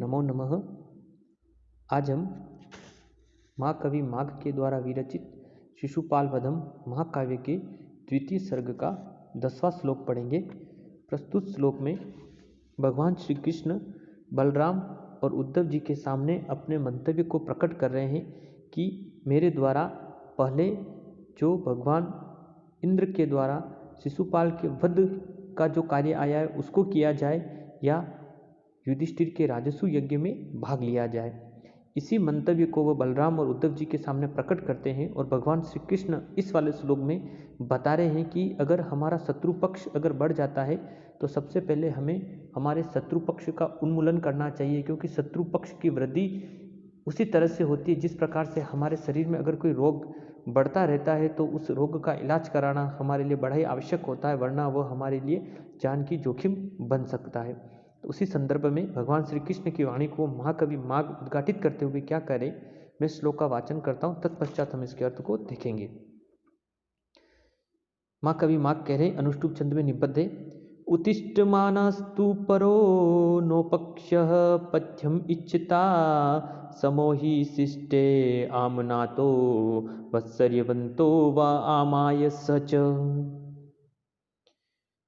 नमो नमः। आज हम महाकवि माघ के द्वारा विरचित शिशुपाल वधम महाकाव्य के द्वितीय सर्ग का 10वां श्लोक पढ़ेंगे। प्रस्तुत श्लोक में भगवान श्री कृष्ण बलराम और उद्धव जी के सामने अपने मंतव्य को प्रकट कर रहे हैं कि मेरे द्वारा पहले जो भगवान इंद्र के द्वारा शिशुपाल के वध का जो कार्य आया है उसको किया जाए या युधिष्ठिर के राजसू यज्ञ में भाग लिया जाए। इसी मंतव्य को वह बलराम और उद्धव जी के सामने प्रकट करते हैं और भगवान श्री कृष्ण इस वाले श्लोक में बता रहे हैं कि अगर हमारा शत्रु पक्ष अगर बढ़ जाता है तो सबसे पहले हमें हमारे शत्रु पक्ष का उन्मूलन करना चाहिए, क्योंकि शत्रु पक्ष की वृद्धि उसी तरह से होती है जिस प्रकार से हमारे शरीर में अगर कोई रोग बढ़ता रहता है तो उस रोग का इलाज कराना हमारे लिए बड़ा ही आवश्यक होता है, वरना वह हमारे लिए जान की जोखिम बन सकता है। तो उसी संदर्भ में भगवान श्री कृष्ण की वाणी को महाकवि माघ उद्घाटित करते हुए क्या करें, मैं श्लोक का वाचन करता हूँ, तत्पश्चात हम इसके अर्थ को देखेंगे। महाकवि माघ कह रहे अनुष्टुप छंद में निबद्ध है। उत्तिष्ठमानस्तु परो नोपक्षः पथ्यम इच्छता समोहि शिष्टे आमनातो वत्सर्यवन्तो व आमाय सच।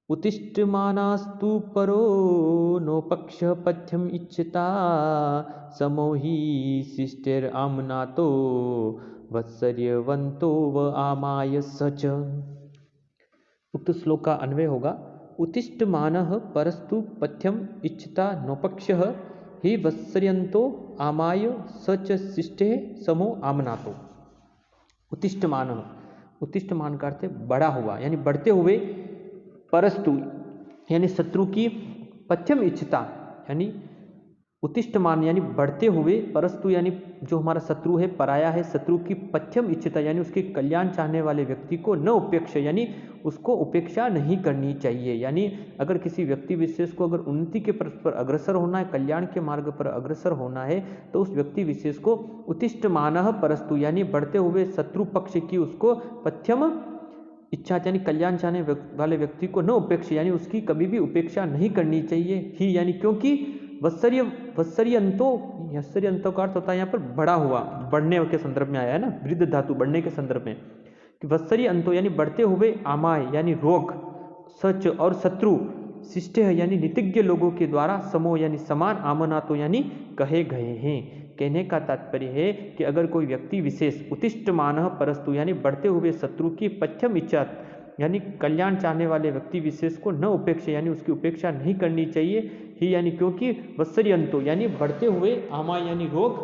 उत्तिष्ठमानस्तु परो नोपक्षः पथ्यम इच्छता समोहि शिष्टेर आमनातो वत्सर्यवन्तो व आमाय सच। उक्त श्लोक का अन्वय होगा उत्तिष्ठमानः परस्तु पथ्यम इच्छता नोपक्षः हि वत्सर्यन्तो आमाय सच शिष्टे समो आमनातो। उत्तिष्ठमानः, उत्तिष्ठमान का अर्थ बड़ा हुआ यानी बढ़ते हुए, परस्तु यानी शत्रु की, पथ्यम इच्छता यानी उत्तिष्ठमान यानी बढ़ते हुए, परस्तु यानी जो हमारा शत्रु है, पराया है, शत्रु की पथ्यम इच्छता यानी उसके कल्याण चाहने वाले व्यक्ति को न उपेक्ष यानी उसको उपेक्षा नहीं करनी चाहिए। यानी अगर किसी व्यक्ति विशेष को अगर उन्नति के पथ पर अग्रसर होना है, कल्याण के मार्ग पर अग्रसर होना है, तो उस व्यक्ति विशेष को उत्तिष्ठमानः परस्तु यानी बढ़ते हुए शत्रु पक्ष की उसको पथ्यम इच्छा यानी कल्याण चाहने वाले व्यक्ति को न उपेक्षा यानी उसकी कभी भी उपेक्षा नहीं करनी चाहिए। ही यानी क्योंकि वत्सर्यंतो का अर्थ होता है यहाँ पर बढ़ा हुआ, बढ़ने के संदर्भ में आया है ना, वृद्ध धातु बढ़ने के संदर्भ में। वत्सर्यंतो यानी बढ़ते हुए, आमाय यानी रोग, सच और शत्रु, शिष्टे है यानी नीतिज्ञ लोगों के द्वारा, समो यानी समान, आमनातो यानी कहे गए हैं। कहने का तात्पर्य है कि अगर कोई व्यक्ति विशेष उत्तिष्ठमानः परस्तु यानी बढ़ते हुए शत्रु की पथ्यम इच्छा यानी कल्याण चाहने वाले व्यक्ति विशेष को न उपेक्षा यानी उसकी उपेक्षा नहीं करनी चाहिए। ही यानी क्योंकि वत्सर्यंतो यानी बढ़ते हुए, आमा यानी रोग,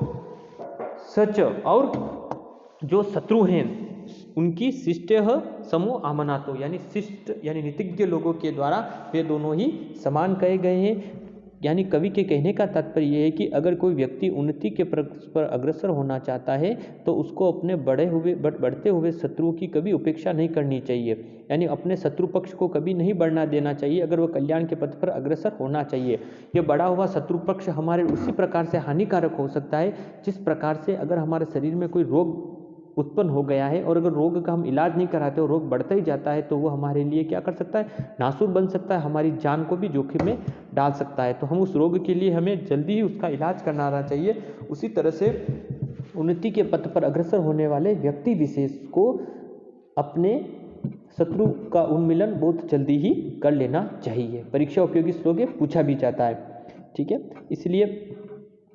सच और जो शत्रु हैं उनकी शिष्टः समो आमनातो यानी शिष्ट यानी नीतिज्ञ लोगों के द्वारा वे दोनों ही समान कहे गए हैं। यानी कवि के कहने का तात्पर्य यह है कि अगर कोई व्यक्ति उन्नति के पर अग्रसर होना चाहता है तो उसको अपने बढ़ते हुए शत्रुओं की कभी उपेक्षा नहीं करनी चाहिए, यानी अपने शत्रु पक्ष को कभी नहीं बढ़ना देना चाहिए। अगर वह कल्याण के पथ पर अग्रसर होना चाहिए। यह बढ़ा हुआ शत्रु पक्ष हमारे उसी प्रकार से हानिकारक हो सकता है जिस प्रकार से अगर हमारे शरीर में कोई रोग उत्पन्न हो गया है और अगर रोग का हम इलाज नहीं कराते और रोग बढ़ता ही जाता है तो वो हमारे लिए क्या कर सकता है, नासूर बन सकता है, हमारी जान को भी जोखिम में डाल सकता है। तो हम उस रोग के लिए हमें जल्दी ही उसका इलाज करना चाहिए। उसी तरह से उन्नति के पथ पर अग्रसर होने वाले व्यक्ति विशेष को अपने शत्रु का उन्मूलन बहुत जल्दी ही कर लेना चाहिए। परीक्षा उपयोगी श्लोक पूछा भी जाता है, ठीक है। इसलिए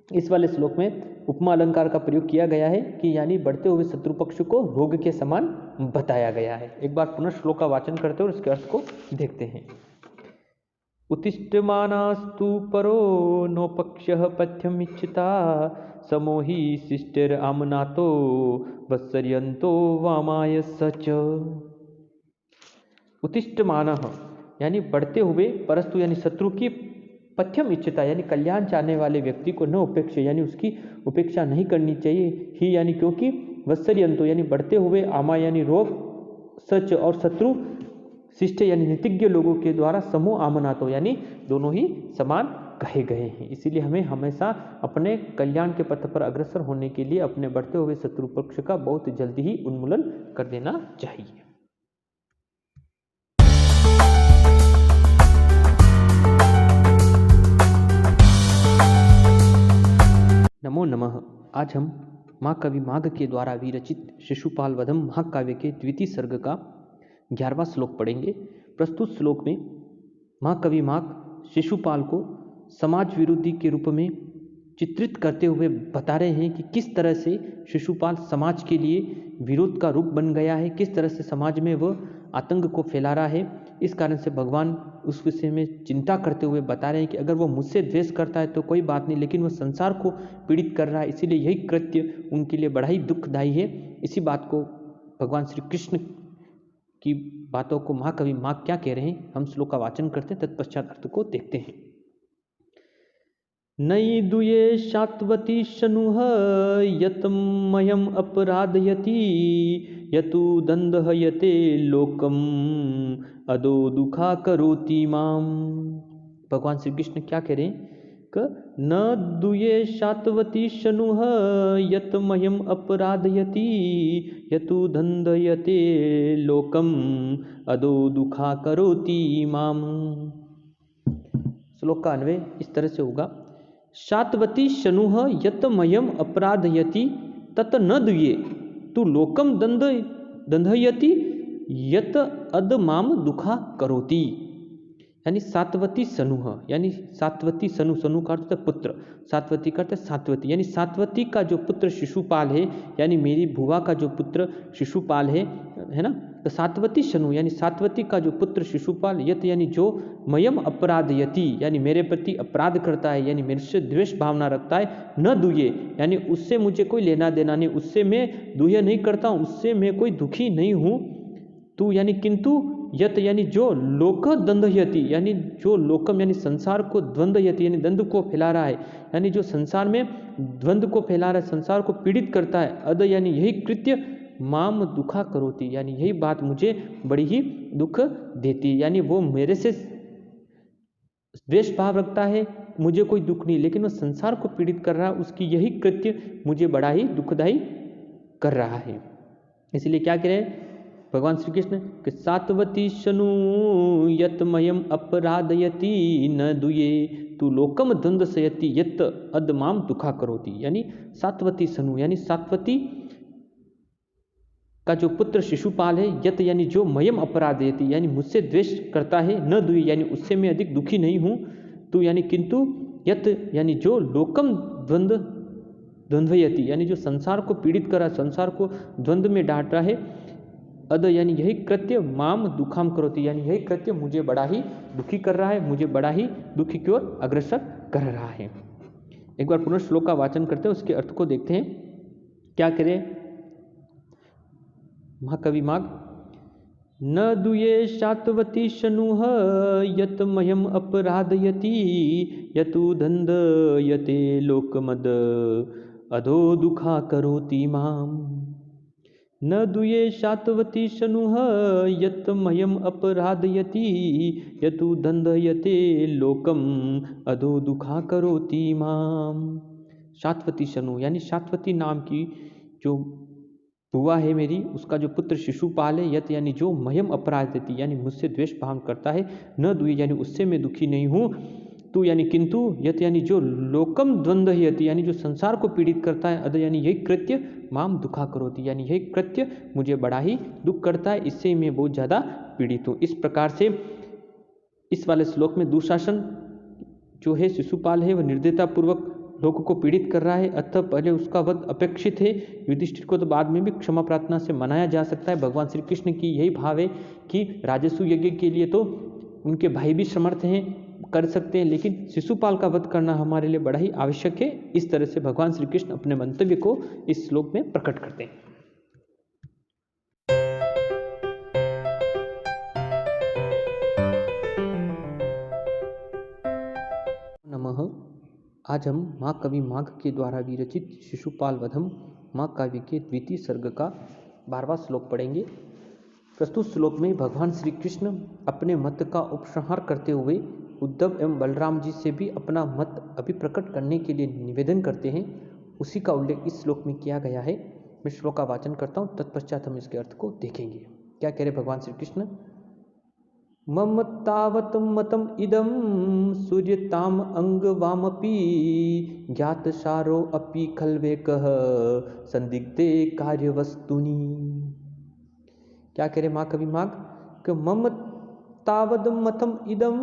इस वाले श्लोक में उपमा अलंकार का प्रयोग किया गया है कि यानी बढ़ते हुए शत्रु पक्ष को रोग के समान बताया गया है। एक बार पुनः श्लोक का वाचन करते हैं और इसके अर्थ को देखते हैं। उत्तिष्ठमानस्तु परो नोपक्षः पथ्यम इच्छता समोहि शिष्टेर आमनातो वत्सर्यन्तो वामाय सच। उत्तिष्ठमानः यानी बढ़ते हुए, परस्तु यानी शत्रु की पथ्यम इच्छता यानी कल्याण चाहने वाले व्यक्ति को न उपेक्षा यानी उसकी उपेक्षा नहीं करनी चाहिए। ही यानी क्योंकि वत्सर्यन्तो यानी बढ़ते हुए, आमा यानी रोग, सच और शत्रु, शिष्ट यानी नीतिज्ञ लोगों के द्वारा, समूह आमनातो यानी दोनों ही समान कहे गए हैं। इसीलिए हमें हमेशा अपने कल्याण के पथ पर अग्रसर होने के लिए अपने बढ़ते हुए शत्रु पक्ष का बहुत जल्दी ही उन्मूलन कर देना चाहिए। नमो नमः। आज हम महाकवि माघ के द्वारा विरचित शिशुपाल वधम महाकाव्य के द्वितीय सर्ग का 11वां श्लोक पढ़ेंगे। प्रस्तुत श्लोक में महाकवि माघ शिशुपाल को समाज विरोधी के रूप में चित्रित करते हुए बता रहे हैं कि किस तरह से शिशुपाल समाज के लिए विरोध का रूप बन गया है, किस तरह से समाज में वह आतंक को फैला रहा है। इस कारण से भगवान उस विषय में चिंता करते हुए बता रहे हैं कि अगर वो मुझसे द्वेष करता है तो कोई बात नहीं, लेकिन वह संसार को पीड़ित कर रहा है, इसीलिए यही कृत्य उनके लिए बड़ा ही दुखदायी है। इसी बात को भगवान श्री कृष्ण की बातों को महाकवि माघ क्या कह रहे हैं, हम श्लोक का वाचन करते हैं, तत्पश्चात अर्थ को देखते हैं। नई दुये शात्वती शनुह यतमयम अपराधयति यतु दंदहयते लोकम अदो दुखा करोति माम। भगवान श्री कृष्ण क्या कह रहे हैं कि न दुये शात्वती शनुह यतमयम अपराधयति यतु दंदयते लोकम अदो दुखा करोति माम। श्लोक का अन्वय इस तरह से होगा। शात्वती शनुह यत मयम अपराधयति तत न दुये तु लोकम दंधयति यत अद माम दुखा करोति। यानी सात्वती सनुह, यानी सात्वती सनु, सनु का अर्थ पुत्र, सात्वती का अर्थ सात्वती, यानी सात्वती का जो पुत्र शिशुपाल है, यानी मेरी भुआ का जो पुत्र शिशुपाल है ना, तो सात्वती शनु यानी सात्वती का जो पुत्र शिशुपाल, यत यानी जो मयम अपराधयति यानी मेरे प्रति अपराध करता है, यानी मेरे से द्वेष भावना रखता है, न दुये यानी उससे मुझे कोई लेना देना नहीं, उससे मैं दुह्य नहीं करता हूँ, उससे मैं कोई दुखी नहीं हूँ। तू यानी किंतु यत यानी जो लोक द्वंद्वयति यानी जो लोकम यानी संसार को द्वंद्वयति यानी द्वंद्व को फैला रहा है, यानी जो संसार में द्वंद्व को फैला रहा है, संसार को पीड़ित करता है। अद यानी यही कृत्य माम दुखा करोति यानी यही बात मुझे बड़ी ही दुख देती है, यानी वो मेरे से द्वेष भाव रखता है, मुझे कोई दुख नहीं, लेकिन वो संसार को पीड़ित कर रहा है, उसकी यही कृत्य मुझे बड़ा ही दुखदायी कर रहा है। इसलिए क्या कह रहे हैं भगवान श्री कृष्ण कि सात्वती शनु यत मयम अपराधयति न दुये तु लोकम द्वंद्वयति यत अद माम दुखा करोति। यानी सात्वती शनु यानी सात्वती का जो पुत्र शिशुपाल है, यत यानी जो मयम अपराधयति यानी मुझसे द्वेष करता है, न दुये यानी उससे मैं अधिक दुखी नहीं हूँ, तो यानी किंतु यत यानी जो लोकम द्वंद्वयति यानी जो संसार को पीड़ित कर रहा है, संसार को द्वंद्व में डांट रहा है, अद यानी यही कृत्य माम दुखाम करोति यानी यही कृत्य मुझे बड़ा ही दुखी कर रहा है, मुझे बड़ा ही दुखी की ओर अग्रसर कर रहा है। एक बार पुनः श्लोक का वाचन करते हैं, उसके अर्थ को देखते हैं। क्या करें महाकवि माघ। न दुये शात्वती शनुह यत मयम अपराधयति यतु दंदयते लोकमद अधो दुखा करोति माम। न दुये शात्वती शनुह यत मयम अपराधयति यतु दंदयते लोकम अधो दुखा करोति माम। शात्वती शनु यानी शात्वती नाम की जो बुआ है मेरी, उसका जो पुत्र शिशुपाल है, यत यानी जो मयम अपराधयति यानी मुझसे द्वेष भाव करता है, न दुये यानी उससे मैं दुखी नहीं हूँ, तू यानी किंतु यत यानी जो लोकम द्वंद्वयति यानी जो संसार को पीड़ित करता है, अद यानी यही कृत्य माम दुखा करोति यानी यही कृत्य मुझे बड़ा ही दुख करता है, इससे मैं बहुत ज़्यादा पीड़ित हूँ। इस प्रकार से इस वाले श्लोक में दुशासन जो है शिशुपाल है, वह निर्दयतापूर्वक लोगों को पीड़ित कर रहा है, अतः पहले उसका वध अपेक्षित है। युधिष्ठिर को तो बाद में भी क्षमा प्रार्थना से मनाया जा सकता है। भगवान श्री कृष्ण की यही भाव है कि राजस्व यज्ञ के लिए तो उनके भाई भी समर्थ हैं, कर सकते हैं, लेकिन शिशुपाल का वध करना हमारे लिए बड़ा ही आवश्यक है। इस तरह से भगवान श्री कृष्ण अपने मंतव्य को इस श्लोक में प्रकट करते हैं। नमः। आज हम महाकवि माघ के द्वारा विरचित शिशुपाल वधम महाकाव्य के द्वितीय सर्ग का 12वां श्लोक पढ़ेंगे। प्रस्तुत श्लोक में भगवान श्री कृष्ण अपने मत का उपसंहार करते हुए उद्धव एवं बलराम जी से भी अपना मत अभिप्रकट करने के लिए निवेदन करते हैं। उसी का उल्लेख इस श्लोक में किया गया है। मैं श्लोक का वाचन करता हूँ, तत्पश्चात हम इसके अर्थ को देखेंगे। क्या कह रहे भगवान श्री कृष्ण मम तावत् मतम् इदं सूर्यताम अंगवामपि ज्ञातसारो अपि खल्वेकः संदिग्धे कार्यवस्तुनि। क्या करे माँ कवि माग कि मम तावद मतम इदम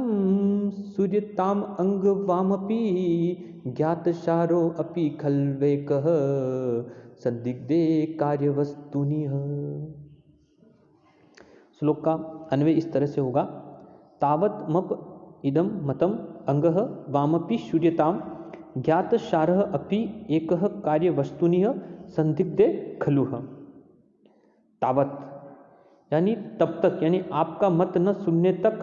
सूर्यताम अंगवामपि ज्ञातसारो अपि खल्वेकः संदिग्धे कार्यवस्तुनि। श्लोक का अन्वय इस तरह से होगा। तावत मप इदम मतम अंगः वामपि सूर्यताम ज्ञातसारः अपि एकः कार्यवस्तुनिः संदिग्धे खलुः। तावत यानी तब तक, यानी आपका मत न सुनने तक,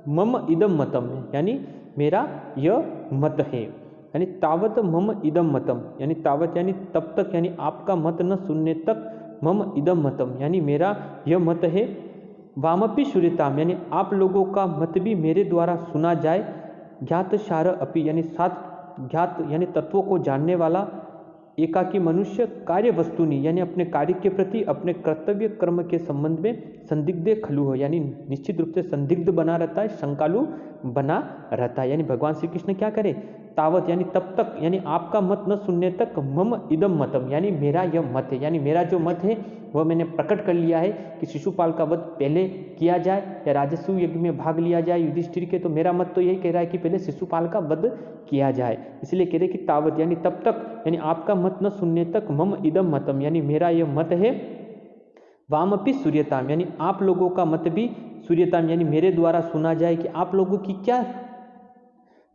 मम इदम मतम यानी मेरा यह मत है, यानी तावत मम इदम मतम यानी तावत यानी तब तक, यानी आपका मत न सुनने तक, मम इदम मतम यानी मेरा यह मत है, वामपि सूर्यताम यानी आप लोगों का मत भी मेरे द्वारा सुना जाए, ज्ञात सार अपि यानी सात ज्ञात यानी तत्वों को जानने वाला, एकाकी मनुष्य कार्य वस्तुनि यानी अपने कार्य के प्रति अपने कर्तव्य कर्म के संबंध में संदिग्ध खलु हो यानी निश्चित रूप से संदिग्ध बना रहता है, शंकालु बना रहता है। यानी भगवान श्री कृष्ण क्या करे, तावत यानी तब तक, यानी आपका मत न सुनने तक, मम इदम मतम यानी मेरा यह मत है, यानी मेरा जो मत है वह मैंने प्रकट कर लिया है कि शिशुपाल का वध पहले किया जाए या राजसूय यज्ञ में भाग लिया जाए युधिष्ठिर के। तो मेरा मत तो यही कह रहा है कि पहले शिशुपाल का वध किया जाए, इसलिए कह रहे कि तावत यानी तब तक, यानी आपका मत न सुनने तक, मम इदम मतम यानी मेरा यह मत है, वामपि सूर्यताम यानी आप लोगों का मत भी सूर्यताम यानी मेरे द्वारा सुना जाए कि आप लोगों की क्या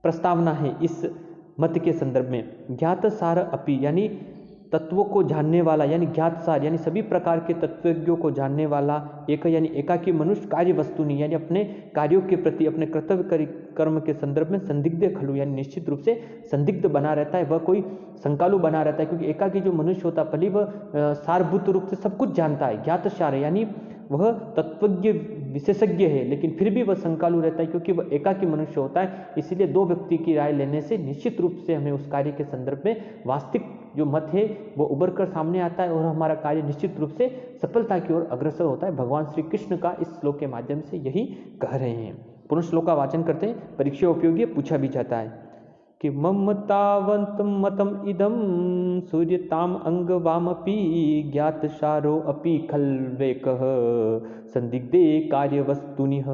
प्रस्तावना है इस मत के संदर्भ में। ज्ञात सार अपि यानी तत्वों को जानने वाला, यानी ज्ञात सार यानी सभी प्रकार के तत्वज्ञों को जानने वाला, एक यानी एकाकी मनुष्य कार्य वस्तुनि यानी अपने कार्यों के प्रति अपने कर्तव्य कर्म के संदर्भ में संदिग्ध खलु यानी निश्चित रूप से संदिग्ध बना रहता है, वह कोई शंकालु बना रहता है, क्योंकि एकाकी जो मनुष्य होता है भले वह सारभूत रूप से सब कुछ जानता है, ज्ञात सार यानी वह तत्वज्ञ विशेषज्ञ है, लेकिन फिर भी वह शंकालु रहता है क्योंकि वह एकाकी मनुष्य होता है। इसलिए दो व्यक्ति की राय लेने से निश्चित रूप से हमें उस कार्य के संदर्भ में वास्तविक जो मत है वो उभर कर सामने आता है और हमारा कार्य निश्चित रूप से सफलता की ओर अग्रसर होता है। भगवान श्री कृष्ण का इस श्लोक के माध्यम से यही कह रहे हैं। पुनः श्लोक का वाचन करते हैं, परीक्षा उपयोगी पूछा भी जाता है कि मम तावंत मतम इदम सूर्यताम अंगवामपि ज्ञातसारो अपि खल्वेकः संदिग्धे कार्यवस्तुनिः।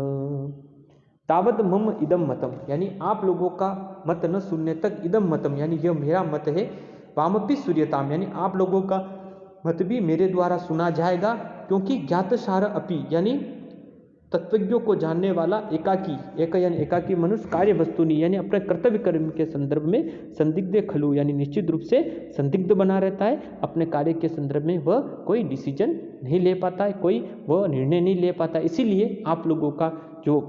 तावत मम इदम मतम यानी आप लोगों का मत न सुनने तक, इदम मतम यानी यह मेरा मत है, वामपि सूर्यताम यानी आप लोगों का मत भी मेरे द्वारा सुना जाएगा, क्योंकि ज्ञातसार अपि यानी तत्वज्ञों को जानने वाला, एकाकी एक यानी एकाकी मनुष्य कार्य वस्तुनि यानी अपने कर्तव्य कर्म के संदर्भ में संदिग्ध खलु यानी निश्चित रूप से संदिग्ध बना रहता है, अपने कार्य के संदर्भ में वह कोई डिसीजन नहीं ले पाता है, कोई वह निर्णय नहीं ले पाता। इसीलिए आप लोगों का जो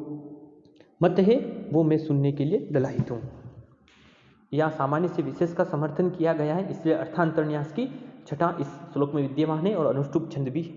मत है वो मैं सुनने के लिए दलाहित हूँ। यहाँ सामान्य से विशेष का समर्थन किया गया है, इसलिए अर्थांतरन्यास की छठा इस श्लोक में विद्यमान है और अनुष्टुप छंद भी